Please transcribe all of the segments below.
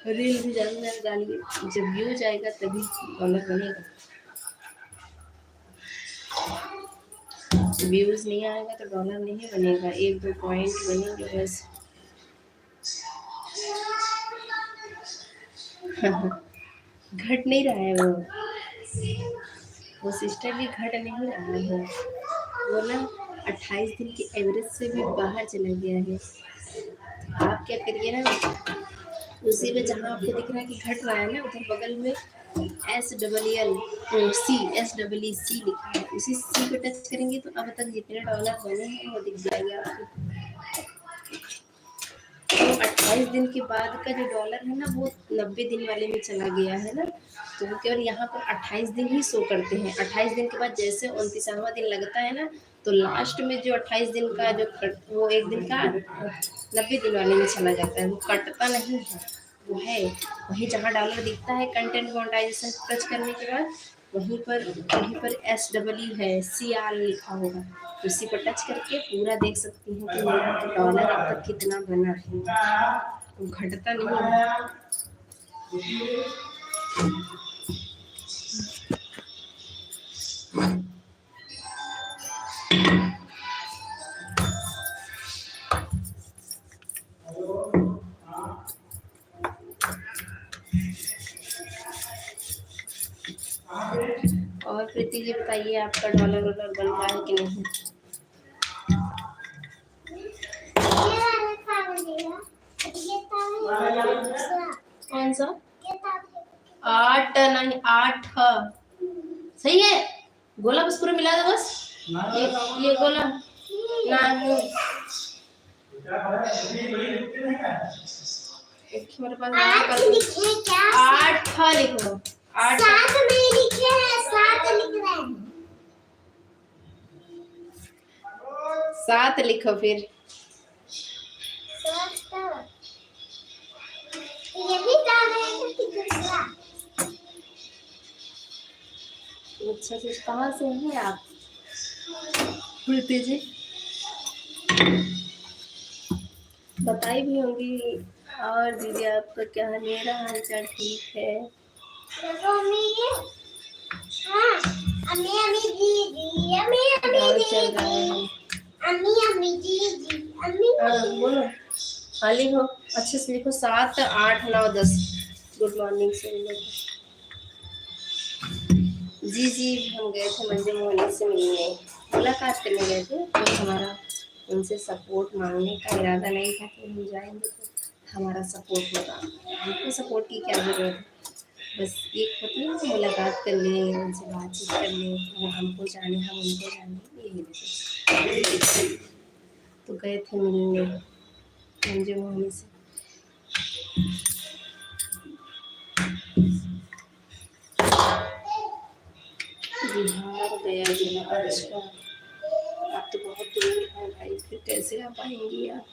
Reel भी ज़्यादा ज़्यादा डालिए, जब व्यूज आएगा तभी डॉलर बनेगा। व्यूज नहीं आएगा तो डॉलर नहीं बनेगा, 1-2 पॉइंट बनेंगे बस। घट नहीं रहा है वो सिस्टर भी घट नहीं रहा है। वो ना 28 दिन के एवरेज से भी बाहर चला गया है। आप क्या करिए ना, उसी में जहाँ आपको दिख रहा है कि घट रहा है ना, उधर बगल में SEEC लिखा है, उसी सी पे टच करेंगे तो अब तक जितने डॉलर बने हैं वो दिख जाएंगे आपको। तो 28 दिन के बाद का जो डॉलर है ना वो 90 दिन वाले में चला गया है ना, तो वो केवल यहाँ पर 28 दिन ही शो करते हैं। 28 दिन के बाद जैसे 29वां दिन लगता है ना, तो लास्ट में जो 28 दिन का जो वो एक दिन का 90 दिन वाले में चला जाता है, वो कटता नहीं है, वो है वहीं जहाँ डॉलर दिखता है कंटेंट मोनेटाइजेशन टच करने के बाद वहीं पर SEE है, CR लिखा होगा, उसी पर टच करके पूरा देख सकती हैं कि मेरा डॉलर अब तक कितना बना है, वो घटता नहीं है। और प्रीति जी बताइए, आपका डॉलर वॉलर बन रहा है कि नहीं? कौन सा? 8 नहीं 8 सही है। गोला बस पूरा मिला दो बस। ये गोला नहीं मेरे पास 8 लिखे क्या? 8 लिखो। 8 7 में लिखे हैं, 7 लिख रहे हैं। 7 लिखो फिर। ये भी दूसरा। अच्छा से कहाँ से हैं आप प्रीति जी? बताई भी होंगी। और दीदी आपका क्या है? मेरा हालचाल ठीक है। बोलो हाँ लिखो, अच्छे से लिखो। 7 8 9 10। गुड मॉर्निंग से जी हम गए थे मंजू मोहनी से मिलने, मुलाकात करने गए थे, तो हमारा उनसे सपोर्ट मांगने का इरादा नहीं था कि हम जाएंगे तो हमारा सपोर्ट होगा। हमको सपोर्ट की क्या ज़रूरत है, बस एक होती है ना मुलाकात कर लें, उनसे बातचीत कर लें, वो हमको जाने हम उनको जाने, यही तो गए थे मिलने मंजू मोहनी से। बिहार गया जिला। अच्छा आप तो बहुत दूर है भाई, फिर कैसे आ पाएंगी आप?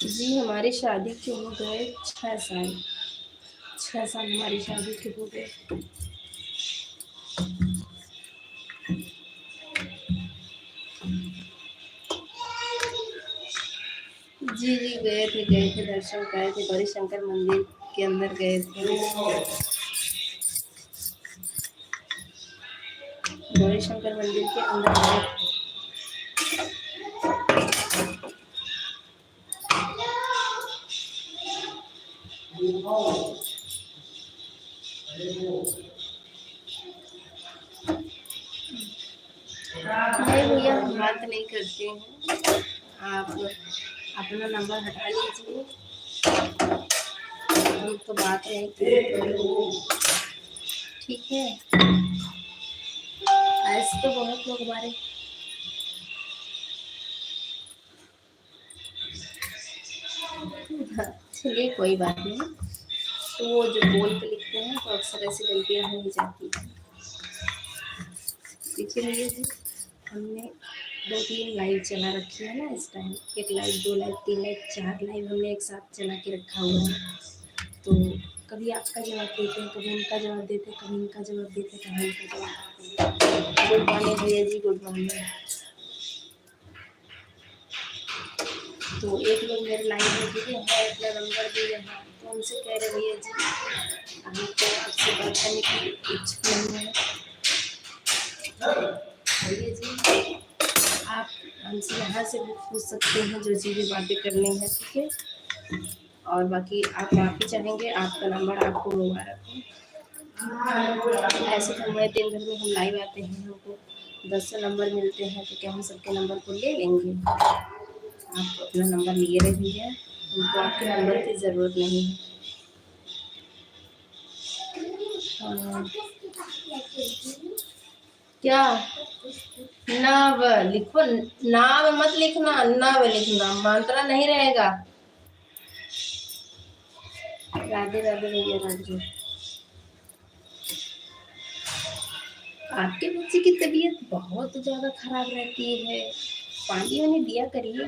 जी हमारी शादी के हो गए 6 साल। 6 साल हमारी शादी के हो गए। जी गए थे दर्शन करे थे, गौरी शंकर मंदिर के अंदर गए थे। गौरी शंकर मंदिर के अंदर गए थे। नहीं भैया हम बात नहीं करते हैं, आप अपना नंबर हटा लीजिए, हम तो बात नहीं करते, ठीक है? ऐसे तो बहुत लोग हमारे चलिए कोई बात नहीं, तो वो जो बोल पे लिखते हैं तो अक्सर ऐसी गलतियाँ हो ही जाती हैं। देखिए भैया जी, हमने 2-3 लाइव चला रखी है ना इस time, 1 live 2 live 3 live 4 live हमने एक साथ चला के रखा हुआ है। तो कभी आपका जवाब देते हैं, कभी उनका जवाब देते हैं, कभी उनका जवाब देते हैं, कभी उनका जवाब देते हैं। गुड मॉर्निंग भैया जी, गुड मॉर्निंग। तो एक लोग मेरे लाइन में जुड़े हैं, अपना नंबर दिए हैं, तो उनसे कह रहे भैया जी अभी तो आपसे बात करने की इच्छुक नहीं है। भैया जी आप हमसे यहाँ से भी पूछ सकते हैं जो चीज़ें बातें करनी है, ठीक है। और बाकी आप माफ़ी चाहेंगे, आपका नंबर आपको मुबारक हो। ऐसे तो हमारे दिन भर में हम लाइव आते हैं, हमको 10 नंबर मिलते हैं, तो क्या हम सबके नंबर को ले लेंगे? आप अपना नंबर लिए रहिए, हमको आपके नंबर की ज़रूरत नहीं है। क्या नव लिखो, नाव मत लिखना, नव लिखना, मात्रा नहीं रहेगा। राधे राधे भैया, राधे। आपके बच्चे की तबीयत बहुत ज़्यादा खराब रहती है, पानी वानी दिया करिए,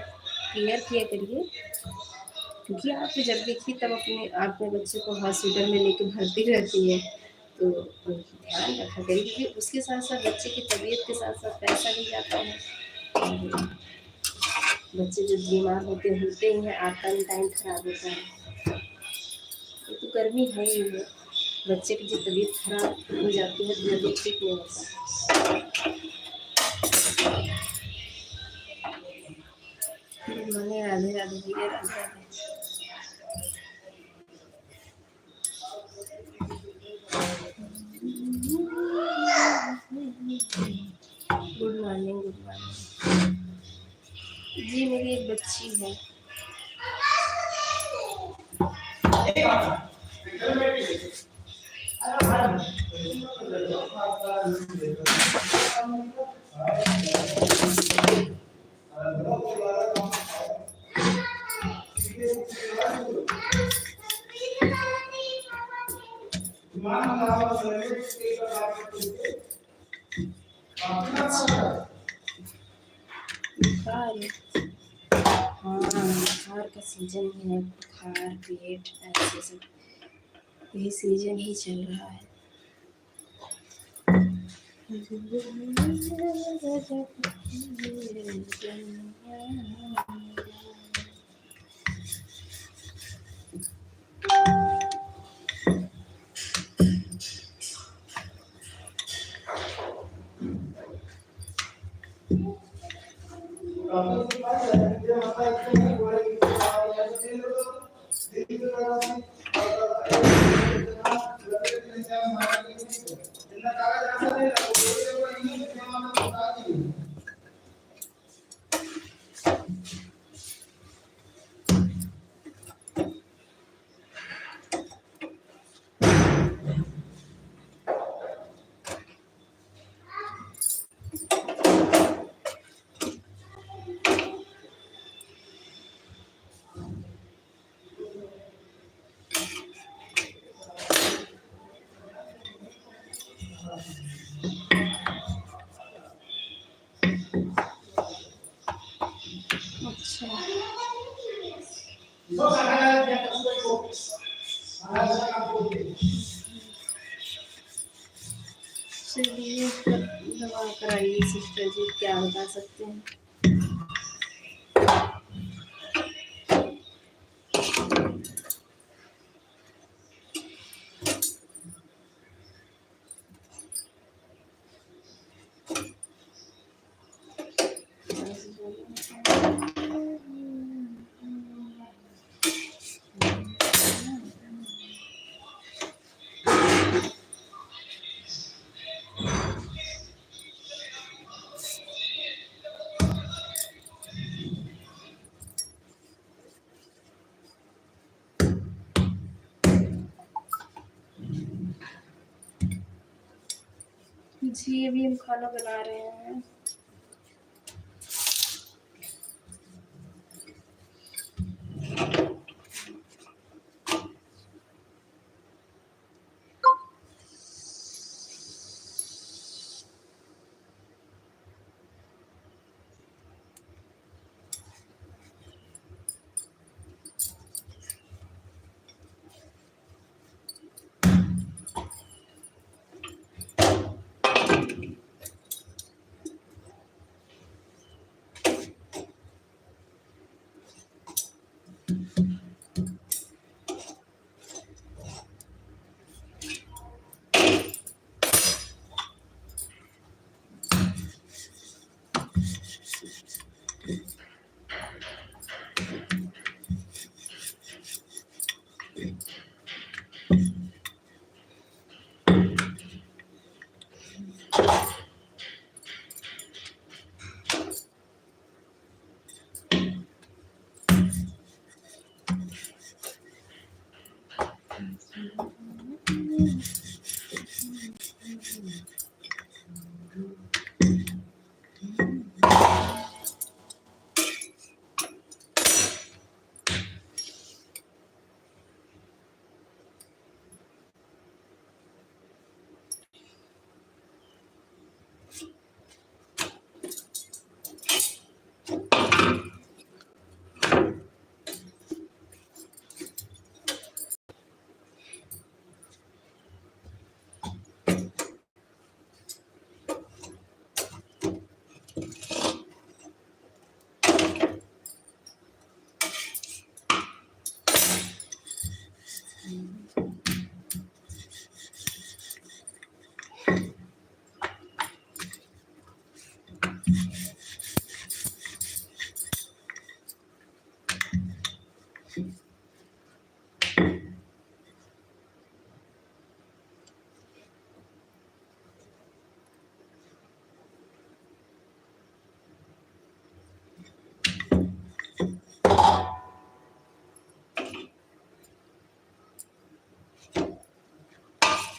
केयर किया करिए, क्योंकि आप जब देखिए तब अपने बच्चे को हॉस्पिटल में लेके भर्ती रहती है, तो ध्यान रखा करिए, क्योंकि उसके साथ साथ बच्चे की तबीयत के साथ साथ पैसा भी जाता है। और बच्चे जो बीमार होते ही हैं, आपका भी टाइम खराब होता है। ये तो गर्मी है ही है, बच्चे की जो तबीयत खराब हो जाती है तो तबीयत ठीक नहीं होता। मैंने राधे राधे भैया, Radhe Radhe. Good morning, good morning जी। मेरी एक बच्ची है। बुखार, हाँ बुखार का सीजन ही है, बुखार पेट ऐसे सब, यही सीजन ही चल रहा है। अच्छा चलिए दवा कराइए सिस्टर जी, क्या बता सकते हैं। जी अभी हम खाना बना रहे हैं।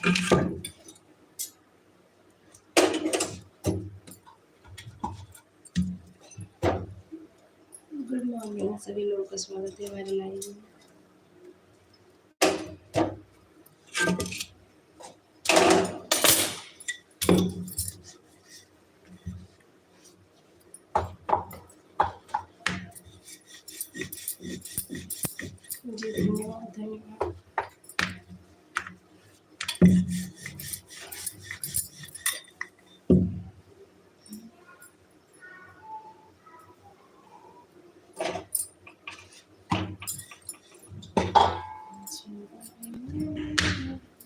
गुड मॉर्निंग सभी लोगों का स्वागत है हमारे लाइव में। जी धन्यवाद धन्यवाद।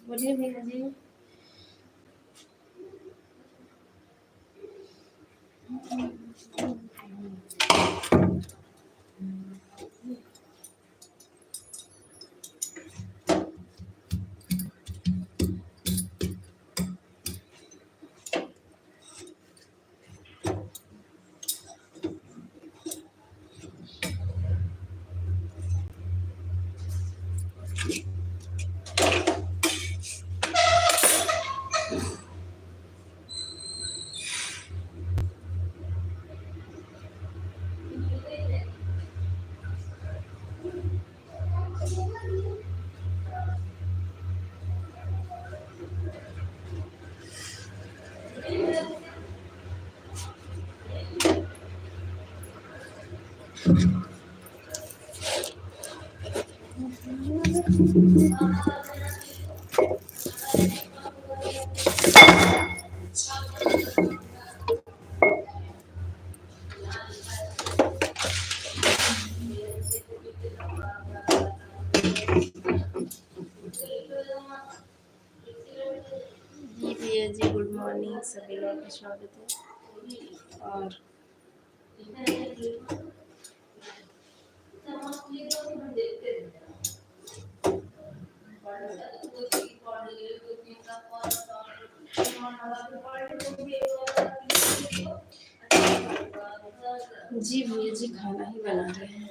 बोलिए भैया जी। जी भैया जी गुड मॉर्निंग सभी लोगों का स्वागत है। और जी भैया जी खाना ही बना रहे हैं।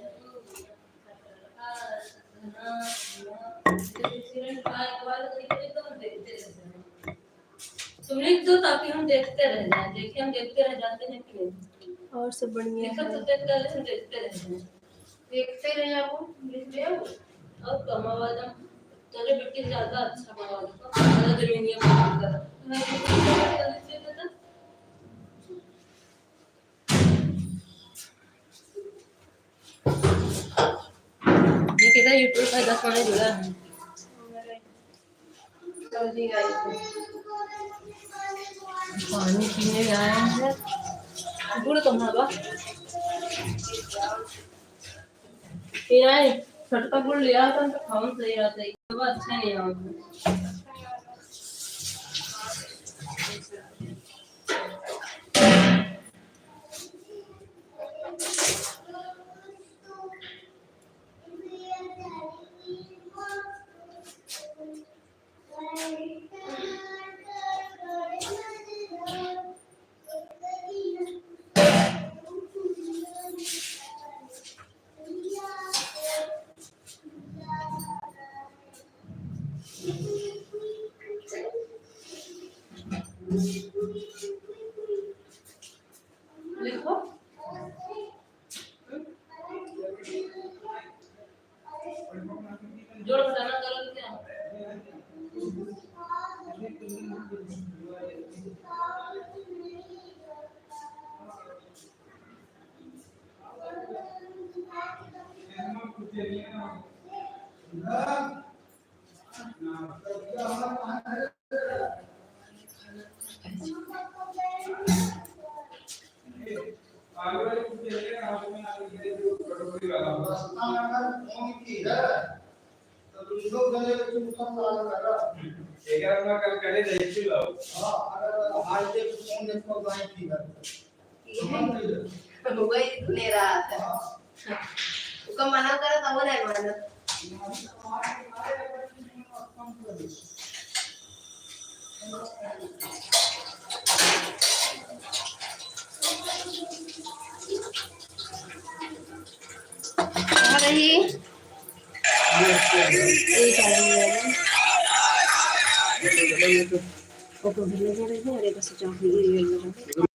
तुम लिख दो ताकि हम देखते रह जाएं। देखिए हम देखते रह जाते हैं कि नहीं। और सब बढ़िया है। देखते रहे आप लिख ले और कम आवाज में चले बेटी ज्यादा अच्छा बना दो ज्यादा जमीनिया काम कर ये किधर यूट्यूब का 10 वाले जुड़ा है पानी पीने आए हैं गुड़ कहाँ यार छोटा गुड़ लिया था तो खाऊं सही रहता है वो अच्छा नहीं है लिखो जोड़ घटाना करो क्या मना करा तब नहीं माना आ रही एक आ रही है ये तो ओके भेजने जा रहे हैं अरे बस जा रही है